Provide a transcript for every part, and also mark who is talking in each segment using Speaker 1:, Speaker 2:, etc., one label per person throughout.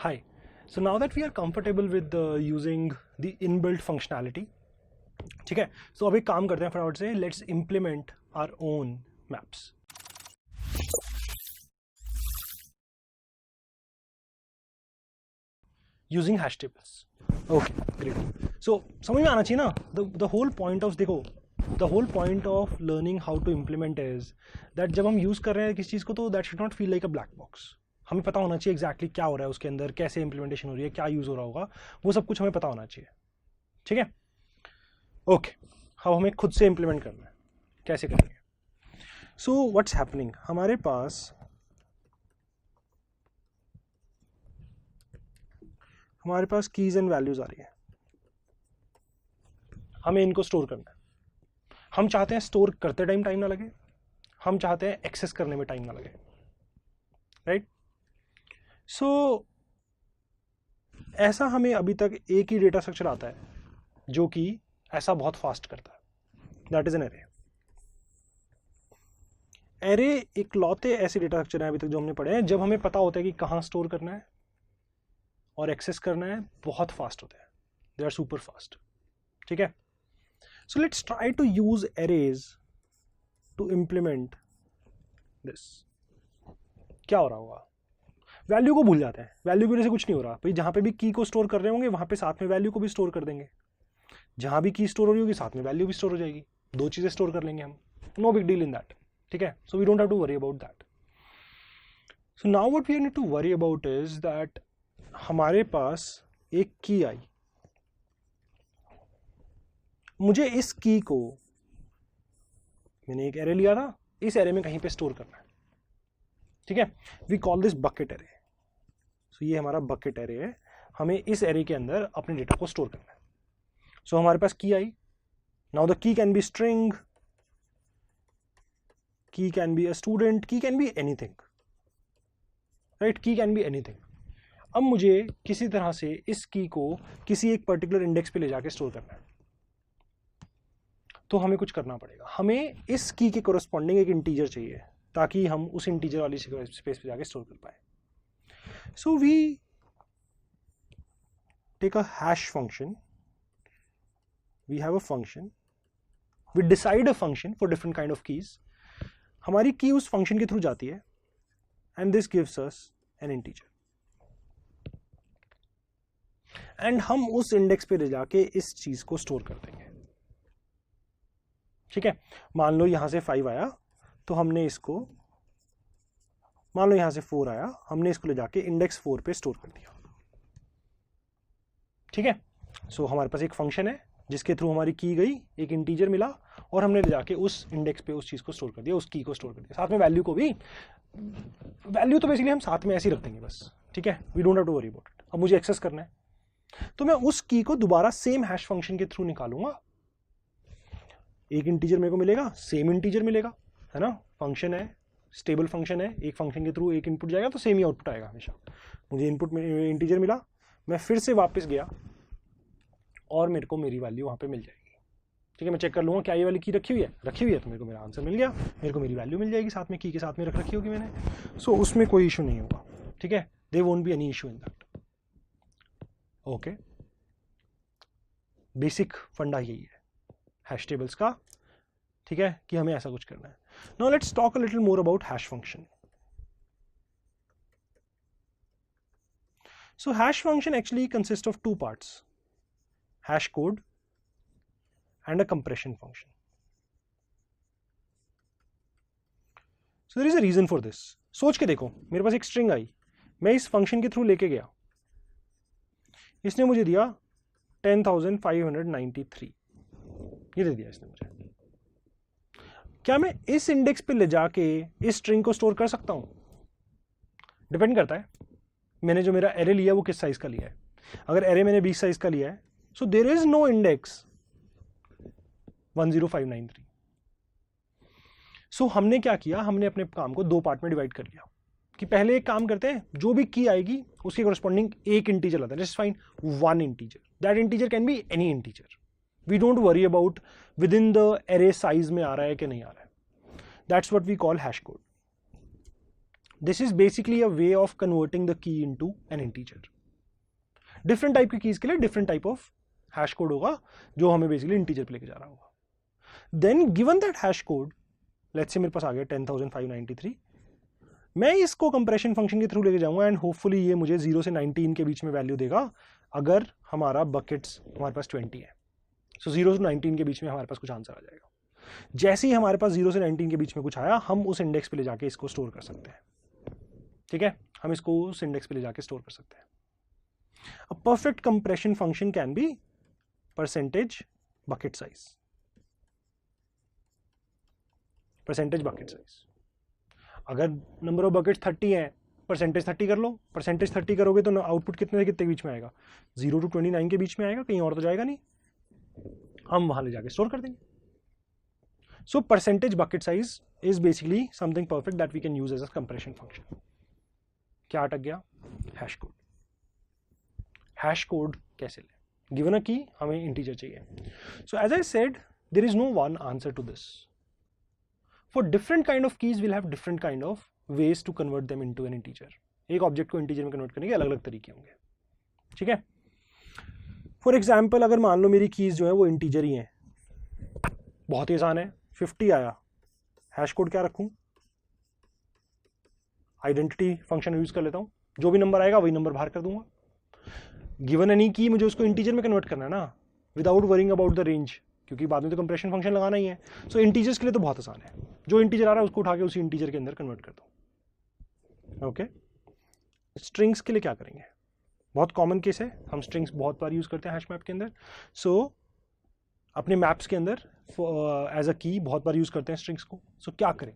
Speaker 1: Hi. So now that we are comfortable with using the inbuilt functionality, ठीक है, so अब एक काम करते हैं फटाफट से, let's implement our own maps. Using hash tables. Okay, great. So समझ में आना चाहिए ना, the whole point of, देखो, the whole point of learning how to implement is that जब हम यूज़ कर रहे हैं किसी चीज़ को तो that should not feel like a black box. हमें पता होना चाहिए एग्जैक्टली क्या हो रहा है उसके अंदर, कैसे इंप्लीमेंटेशन हो रही है, क्या यूज़ हो रहा होगा, वो सब कुछ हमें पता होना चाहिए. ठीक है, ओके. अब हमें खुद से इंप्लीमेंट करना है, कैसे करेंगे? सो व्हाट्स हैपनिंग, हमारे पास कीज एंड वैल्यूज आ रही है, हमें इनको स्टोर करना है. हम चाहते हैं स्टोर करते टाइम ना लगे, हम चाहते हैं एक्सेस करने में टाइम ना लगे, राइट? सो ऐसा हमें अभी तक एक ही डेटा स्ट्रक्चर आता है जो कि ऐसा बहुत फास्ट करता है, that is an array. Array इकलौते ऐसे डेटा स्ट्रक्चर हैं अभी तक जो हमने पढ़े हैं जब हमें पता होता है कि कहाँ स्टोर करना है और एक्सेस करना है, बहुत फास्ट होते हैं, दे आर सुपर फास्ट. ठीक है, so let's try to use arrays to implement this. क्या हो रहा होगा, वैल्यू को भूल जाते हैं, वैल्यू की वजह से कुछ नहीं हो रहा भाई. जहां पे भी की को स्टोर कर रहे होंगे वहां पे साथ में वैल्यू को भी स्टोर कर देंगे, जहां भी की स्टोर हो रही होगी साथ में वैल्यू भी स्टोर हो जाएगी, दो चीजें स्टोर कर लेंगे हम, no big deal in that. ठीक है, so we don't have to worry about that. So now what we need to worry about is that हमारे पास एक की आई, मुझे इस की को, मैंने एक एरे लिया था, इस एरे में कहीं पे स्टोर करना है. ठीक है, we call this bucket array. So ये हमारा बकेट एरे है, हमें इस एरे के अंदर अपने डेटा को स्टोर करना है. सो हमारे पास की आई, now the key can be string, key can be a student, key can be anything, right? Key can be anything. अब मुझे किसी तरह से इस की को किसी एक पर्टिकुलर इंडेक्स पे ले जाके स्टोर करना है, तो हमें कुछ करना पड़ेगा. हमें इस की के कोरस्पॉन्डिंग एक इंटीजर चाहिए ताकि हम उस इंटीजर वाली स्पेस पे जाके स्टोर कर पाए. So we take a hash function, we have a function, we decide a function for different kind of keys. हमारी की उस फंक्शन के थ्रू जाती है and this gives us an integer, and हम उस इंडेक्स पे ले जाके इस चीज को स्टोर कर देंगे. ठीक है, मान लो यहां से 5 आया तो हमने इसको, मान लो यहां से 4 आया, हमने इसको ले जाके इंडेक्स 4 पे स्टोर कर दिया. ठीक है, सो हमारे पास एक फंक्शन है जिसके थ्रू हमारी की गई, एक इंटीजर मिला और हमने ले जाके उस इंडेक्स पे उस चीज को स्टोर कर दिया, उस की को स्टोर कर दिया, साथ में वैल्यू को भी. वैल्यू तो बेसिकली हम साथ में ऐसे ही रख देंगे बस. ठीक है, we don't have to worry about it. अब मुझे एक्सेस करना है तो मैं उस की को दोबारा सेम हैश फंक्शन के थ्रू निकालूंगा. एक इंटीजर मेरे को मिलेगा, सेम इंटीजर मिलेगा, है ना? फंक्शन है, स्टेबल फंक्शन है, एक फंक्शन के थ्रू एक इनपुट जाएगा तो सेम ही आउटपुट आएगा हमेशा. मुझे इनपुट में इंटीजर मिला, मैं फिर से वापस गया और मेरे को मेरी वैल्यू वहां पे मिल जाएगी. ठीक है, मैं चेक कर लूंगा क्या ये वाली की रखी हुई है तो मेरे को मेरा आंसर मिल गया, मेरे को मेरी वैल्यू मिल जाएगी साथ में, की के साथ में रख रखी होगी मैंने. सो उसमें कोई इशू नहीं होगा. ठीक है, they won't be any issue in that. Okay, basic फंडा यही है हैश टेबल्स का. ठीक है, कि हमें ऐसा कुछ करना है. Now let's talk a little more about hash function. So hash function actually consist of 2 parts, hash code and a compression function. So there is a reason for this. सोच के देखो, मेरे पास एक स्ट्रिंग आई, मैं इस फंक्शन के through लेके गया, इसने मुझे दिया 10,593, ये दे दिया इसने मुझे. क्या मैं इस इंडेक्स पे ले जाके इस स्ट्रिंग को स्टोर कर सकता हूं? डिपेंड करता है मैंने जो मेरा एरे लिया वो किस साइज का लिया है. अगर एरे मैंने 20 साइज का लिया है, so there is no index 10593. so हमने क्या किया, हमने अपने काम को 2 पार्ट में डिवाइड कर लिया कि पहले एक काम करते हैं, जो भी की आएगी उसके कोरस्पॉन्डिंग एक इंटीजर लाते हैं. Just fine one integer, that integer can be any integer. We don't worry about within the array size में आ रहा है कि नहीं आ रहा है. That's what we call hash code. This is basically a way of converting the key into an integer. Different type की कीज के लिए different type of hash code होगा जो हमें बेसिकली इंटीजर पे लेके जा रहा होगा। Then given that hash code, let's say मेरे पास आ गया 10,593, मैं इसको कंप्रेशन फंक्शन के थ्रू लेके जाऊंगा एंड होपफुली ये मुझे 0 से 19 के बीच में वैल्यू देगा अगर हमारा बकेट्स हमारे पास 20 है। सो 0 से 19 के बीच में हमारे पास कुछ आंसर आ जाएगा। जैसे ही हमारे पास 0 से 19 के बीच में कुछ आया, हम उस इंडेक्स पे ले जाके इसको स्टोर कर सकते हैं। ठीक है, हम इसको उस इंडेक्स पे ले जाके स्टोर कर सकते हैं। A perfect compression function can be percentage bucket size. Percentage bucket size. अगर नंबर ऑफ बकेट्स 30 है, परसेंटेज 30 कर लो। परसेंटेज 30 करोगे तो आउटपुट कितने से कितने के बीच में आएगा? 0 to 29 के बीच में आएगा, कहीं और तो जाएगा नहीं। हम वहां ले जाके स्टोर कर देंगे। So percentage bucket size is basically something perfect that we can use as a compression function. क्या अटक गया? Hash code. हैश कोड कैसे लें? गिवन अ की, हमें इंटीजर चाहिए। So as I said, there is no one answer to this. For different kind of keys will have different kind of ways to convert them into an integer. एक object को integer में convert करने के अलग अलग तरीके होंगे। ठीक है, फॉर एग्जाम्पल अगर मान लो मेरी कीज जो है वो इंटीजर ही है, बहुत ही आसान है। 50 आया, हैश कोड क्या रखूं? आइडेंटिटी फंक्शन यूज कर लेता हूं, जो भी नंबर आएगा वही नंबर बाहर कर दूंगा। गिवन एनी की, मुझे उसको इंटीजर में कन्वर्ट करना है ना, without worrying about the range, क्योंकि बाद में तो कंप्रेशन फंक्शन लगाना ही है। सो इंटीजर्स के लिए तो बहुत आसान है, जो इंटीजर आ रहा है उसको उठा के उसी इंटीजर के अंदर कन्वर्ट कर दो। ओके, स्ट्रिंग्स के लिए क्या करेंगे? बहुत कॉमन केस है, हम स्ट्रिंग्स बहुत बार यूज करते हैं हैश मैप के अंदर। सो अपने मैप्स के अंदर एज अ की बहुत बार यूज करते हैं स्ट्रिंग्स को। सो क्या करें?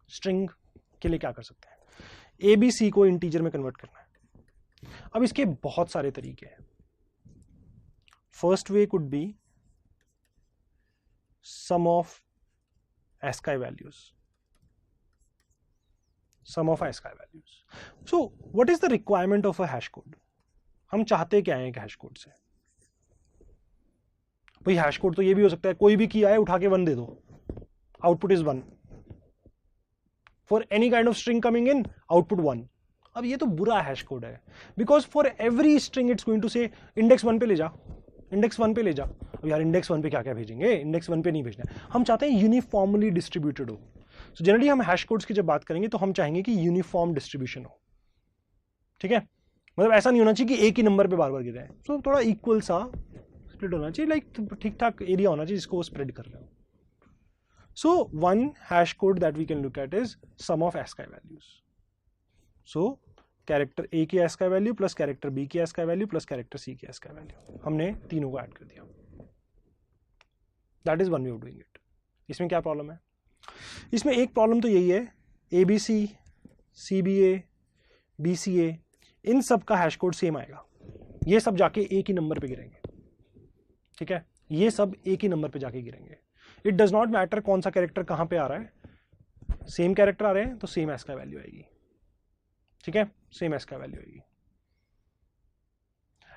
Speaker 1: स्ट्रिंग के लिए क्या कर सकते हैं? ABC को इंटीजर में कन्वर्ट करना है। अब इसके बहुत सारे तरीके हैं। First way could be sum of ASCII values. Sum of ASCII values. So what is the requirement of a hash code? हम चाहते क्या है एक हैश कोड से? भाई हैश कोड तो ये भी हो सकता है, कोई भी की आए उठा के 1 दे दो, output is 1। For any kind of string coming in, output 1। अब ये तो बुरा हैश कोड है, because for every string it's going to say index 1 पे ले जा, इंडेक्स 1 पे ले जा। अब यार इंडेक्स 1 पे क्या क्या भेजेंगे? इंडेक्स 1 पे नहीं भेजना है, हम चाहते हैं यूनिफॉर्मली डिस्ट्रीब्यूटेड हो। सो जनरली हम हैश कोड्स की जब बात करेंगे तो हम चाहेंगे कि यूनिफॉर्म डिस्ट्रीब्यूशन हो। ठीक है, मतलब ऐसा नहीं होना चाहिए कि एक ही नंबर पे बार बार गिर रहे हैं। सो थोड़ा इक्वल सा स्प्लिट होना चाहिए, लाइक ठीक ठाक एरिया होना चाहिए जिसको वो स्प्रेड कर रहे हो। So one hash code that we can look at is sum of ASCII values. So character A की ASCII value plus character B की ASCII value plus character C की ASCII value, हमने तीनों को ऐड कर दिया। That is one way of doing it. इसमें क्या प्रॉब्लम है? इसमें एक प्रॉब्लम तो यही है, ABC, CBA, BCA, इन सब का हैश कोड सेम आएगा। ये सब जाके एक ही नंबर पे गिरेंगे। ठीक है, ये सब एक ही नंबर पे जाके गिरेंगे। इट डज नॉट मैटर कौन सा कैरेक्टर कहां पे आ रहा है, सेम कैरेक्टर आ रहे हैं तो सेम ASCII वैल्यू आएगी। ठीक है, सेम ASCII वैल्यू आएगी।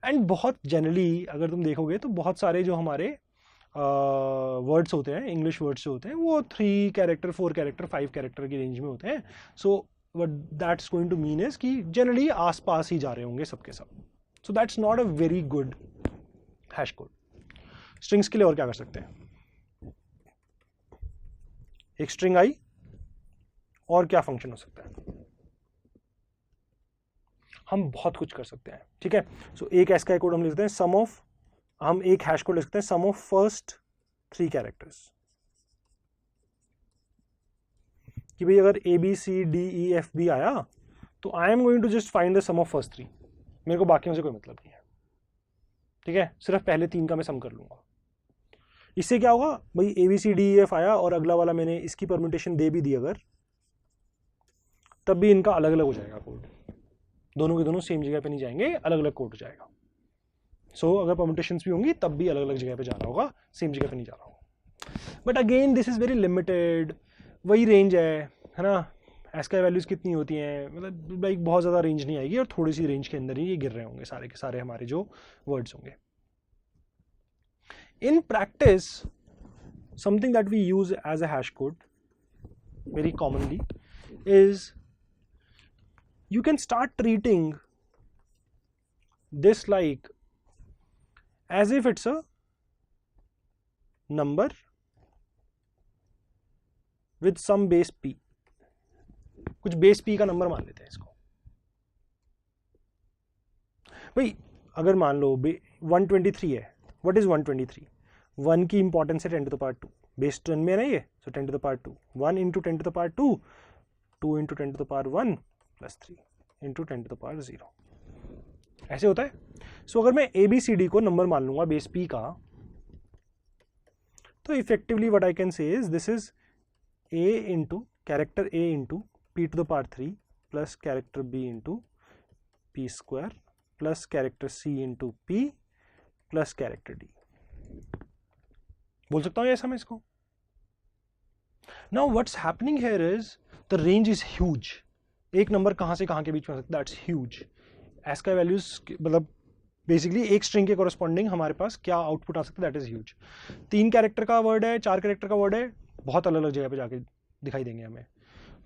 Speaker 1: एंड बहुत जनरली अगर तुम देखोगे तो बहुत सारे जो हमारे वर्ड्स होते हैं, इंग्लिश वर्ड्स जो होते हैं, वो 3 कैरेक्टर, 4 कैरेक्टर, 5 कैरेक्टर की रेंज में होते हैं। So what that's going to mean is कि जनरली आसपास ही जा रहे होंगे सबके सब। So that's not a very good hash code. Strings के लिए और क्या कर सकते हैं? एक स्ट्रिंग आई, और क्या फंक्शन हो सकता है? हम बहुत कुछ कर सकते हैं। ठीक है, सो एक ASCII कोड हम लिखते हैं सम ऑफ, हम एक हैश कोड लिख सकते हैं सम ऑफ फर्स्ट 3 कैरेक्टर्स, कि भाई अगर ABCDEFB आया तो I am going to just find the sum of first 3, मेरे को बाकियों से कोई मतलब नहीं है। ठीक है, सिर्फ पहले 3 का मैं सम कर लूंगा। इससे क्या होगा भाई, ABCDEF आया और अगला वाला मैंने इसकी परम्यूटेशन दे भी दी अगर, तब भी इनका अलग अलग हो जाएगा कोड, दोनों के दोनों सेम जगह पे नहीं जाएंगे, अलग अलग कोड हो जाएगा। सो अगर परम्यूटेशंस भी होंगी तब भी अलग अलग जगह पे जा रहा होगा, सेम जगह पे नहीं जा रहा होगा। But again this is very limited, वही रेंज है ना। ASCII वैल्यूज कितनी होती हैं, मतलब लाइक बहुत ज़्यादा रेंज नहीं आएगी, और थोड़ी सी रेंज के अंदर ही ये गिर रहे होंगे सारे के सारे हमारे जो वर्ड्स होंगे। In practice, something that we use as a hash code very commonly is you can start treating this like as if it's a number with some base p, कुछ बेस p का number मान लेते हैं इसको। भाई अगर मान लो 123 है, व्हाट इज 123? 1 की इंपॉर्टेंस है 10 to the power 2, बेस 10 में है ना ये, सो 10 to the power 2, 1 into 10 to the power 2, 2 into 10 to the power 1 plus 3 into 10 to the power 0, ऐसे होता है। सो अगर मैं ABCD को नंबर मान लूंगा बेस p का, तो effectively what I can say is this is a into character a into p to the power 3 plus character b into p square plus character c into p plus character d। बोल सकता हूं ऐसा मैं इसको। Now what's happening here is the range is huge. एक number कहां से कहां के बीच में हो सकता है, दैट्स ह्यूज। एस का वैल्यूज मतलब बेसिकली एक स्ट्रिंग के कोरस्पॉन्डिंग हमारे पास क्या आउटपुट आ सकता है, दैट इज ह्यूज। 3 कैरेक्टर का वर्ड है, 4 कैरेक्टर का वर्ड है, बहुत अलग अलग जगह पे जाके दिखाई देंगे हमें।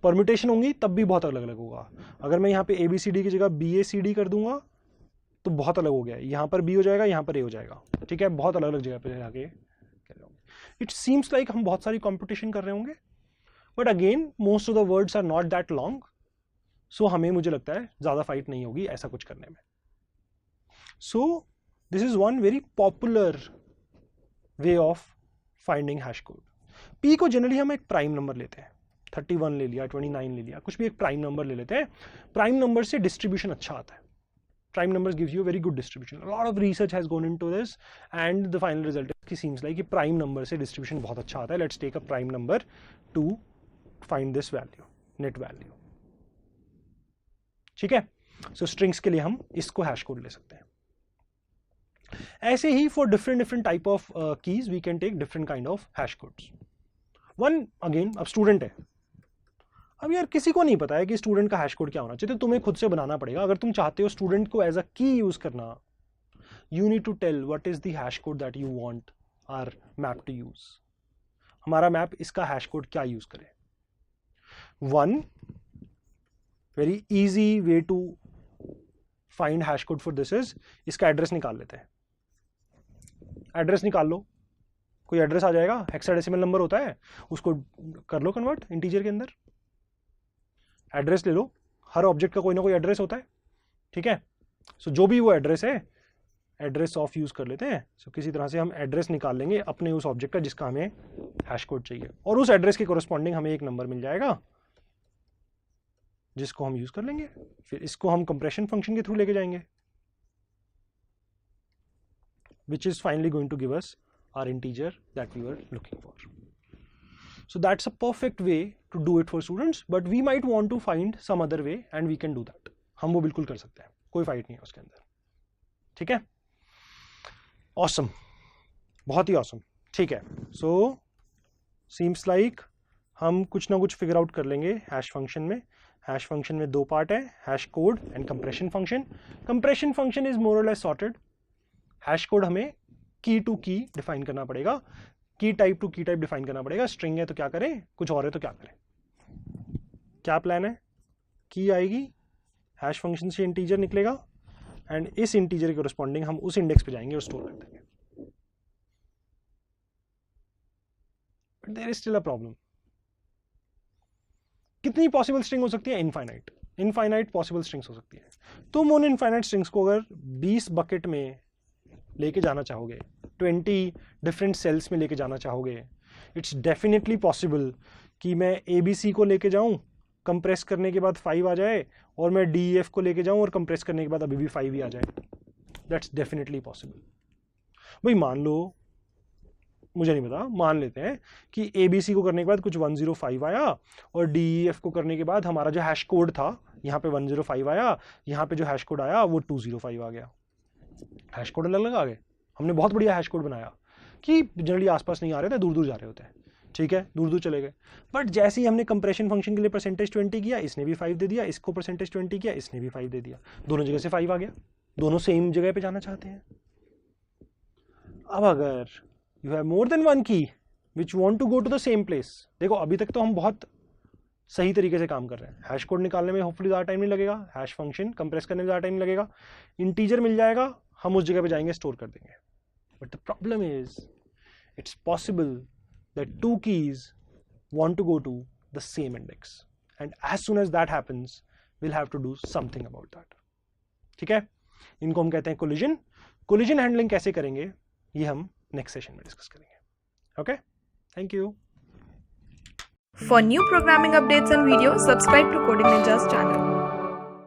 Speaker 1: परम्यूटेशन होंगी तब भी बहुत अलग अलग होगा। अगर मैं यहाँ पे ABCD की जगह BACD कर दूंगा तो बहुत अलग हो गया, यहाँ पर B हो जाएगा, यहाँ पर A हो जाएगा, ठीक है, बहुत अलग अलग जगह पे जाके कर रहे होंगे। इट सीम्स लाइक हम बहुत सारी कॉम्पिटिशन कर रहे होंगे, but again most of the words are not that long, so हमें मुझे लगता है ज़्यादा फाइट नहीं होगी ऐसा कुछ करने में। So this is one very popular way of finding hash code. P को जनरली हम एक प्राइम नंबर लेते हैं, 31 ले लिया, 29 ले लिया, कुछ भी एक प्राइम नंबर ले लेते हैं। प्राइम नंबर से डिस्ट्रीब्यूशन अच्छा आता है। Prime numbers gives you a very good distribution. A lot of research has gone into this, and the final result seems like कि prime number से distribution बहुत अच्छा आता है. Let's take a prime number to find this value, net value. ठीक है? So strings के लिए हम इसको hash code ले सकते हैं। ऐसे ही for different type of keys we can take different kind of hash codes. One again, अब student है। अब यार किसी को नहीं पता है कि स्टूडेंट का हैश कोड क्या होना चाहिए, तो तुम्हें खुद से बनाना पड़ेगा। अगर तुम चाहते हो स्टूडेंट को एज अ की यूज करना, you need to tell what is the hash code that you want our map to use. हमारा मैप इसका हैश कोड क्या यूज करे। One very easy way to find hash code for this is, इसका address निकाल लेते हैं। Address निकाल लो, कोई एड्रेस आ जाएगा, हेक्साडेसिमल नंबर होता है, उसको कर लो कन्वर्ट इंटीजर के अंदर। एड्रेस ले लो, हर ऑब्जेक्ट का कोई ना कोई एड्रेस होता है, ठीक है। सो जो भी वो एड्रेस है, एड्रेस ऑफ यूज कर लेते हैं। सो किसी तरह से हम एड्रेस निकाल लेंगे अपने उस ऑब्जेक्ट का जिसका हमें हैश कोड चाहिए, और उस एड्रेस के कोरस्पॉन्डिंग हमें एक नंबर मिल जाएगा जिसको हम यूज कर लेंगे। फिर इसको हम कंप्रेशन फंक्शन के थ्रू लेके जाएंगे, which is finally going to give us our integer that we were looking for. So that's a perfect way to do it for students, but we might want to find some other way and we can do that. हम वो बिल्कुल कर सकते हैं, कोई fight नहीं है उसके अंदर, ठीक है। Awesome, बहुत ही awesome, ठीक है। So seems like हम कुछ ना कुछ फिगर आउट कर लेंगे हैश फंक्शन में। हैश फंक्शन में दो पार्ट है, hash code and compression function. Compression function is more और लेस सॉर्टेड। हैश कोड हमें की टू की डिफाइन करना पड़ेगा, की टाइप टू की टाइप डिफाइन करना पड़ेगा। स्ट्रिंग है तो क्या करें, कुछ और है तो क्या करें। क्या प्लान है, की आएगी, हैश फंक्शन से इंटीजर निकलेगा, एंड इस इंटीजर के कोरस्पॉन्डिंग हम उस इंडेक्स पे जाएंगे और स्टोर कर देंगे। But there is still a problem. कितनी पॉसिबल स्ट्रिंग हो सकती है, इनफाइनाइट। इनफाइनाइट पॉसिबल स्ट्रिंग्स हो सकती है। तुम उन इनफाइनाइट स्ट्रिंग्स को अगर 20 बकेट में लेके जाना चाहोगे, 20 डिफरेंट सेल्स में लेके जाना चाहोगे, इट्स डेफिनेटली पॉसिबल कि मैं ABC को लेके जाऊं, कंप्रेस करने के बाद 5 आ जाए, और मैं DEF को लेके जाऊं और कंप्रेस करने के बाद अभी भी 5 ही आ जाए। That's definitely possible. भाई मान लो, मुझे नहीं पता, मान लेते हैं कि ABC को करने के बाद कुछ 105 आया, और DEF को करने के बाद हमारा जो हैश कोड था यहाँ पे 105 आया, यहाँ पे जो हैश कोड आया वो 205 आ गया। हैश कोड अलग अलग आ गए। हमने बहुत बढ़िया हैश कोड बनाया कि जनरली आसपास नहीं आ रहे थे, दूर दूर जा रहे होते हैं, ठीक है, दूर दूर चले गए। बट जैसे ही हमने कंप्रेशन फंक्शन के लिए %20 किया, इसने भी 5 दे दिया, इसको %20 किया, इसने भी 5 दे दिया, दोनों जगह से 5 आ गया। दोनों सेम जगह पे जाना चाहते हैं। अब अगर you have more than one key which want to go to the same place, देखो अभी तक तो हम बहुत सही तरीके से काम कर रहे हैं। हैश कोड निकालने में होपफुली ज़्यादा टाइम नहीं लगेगा, हैश फंक्शन कंप्रेस करने में ज़्यादा टाइम नहीं लगेगा, इंटीजर मिल जाएगा, हम उस जगह पे जाएंगे स्टोर कर देंगे। But the problem is it's possible that two keys want to go to the same index, and as soon as that happens we'll have to do something about that. ठीक है, इनको हम कहते हैं कोलिजन हैंडलिंग कैसे करेंगे ये हम नेक्स्ट सेशन में डिस्कस करेंगे। Okay, thank you.
Speaker 2: For new programming updates and videos, subscribe to Coding Ninjas channel.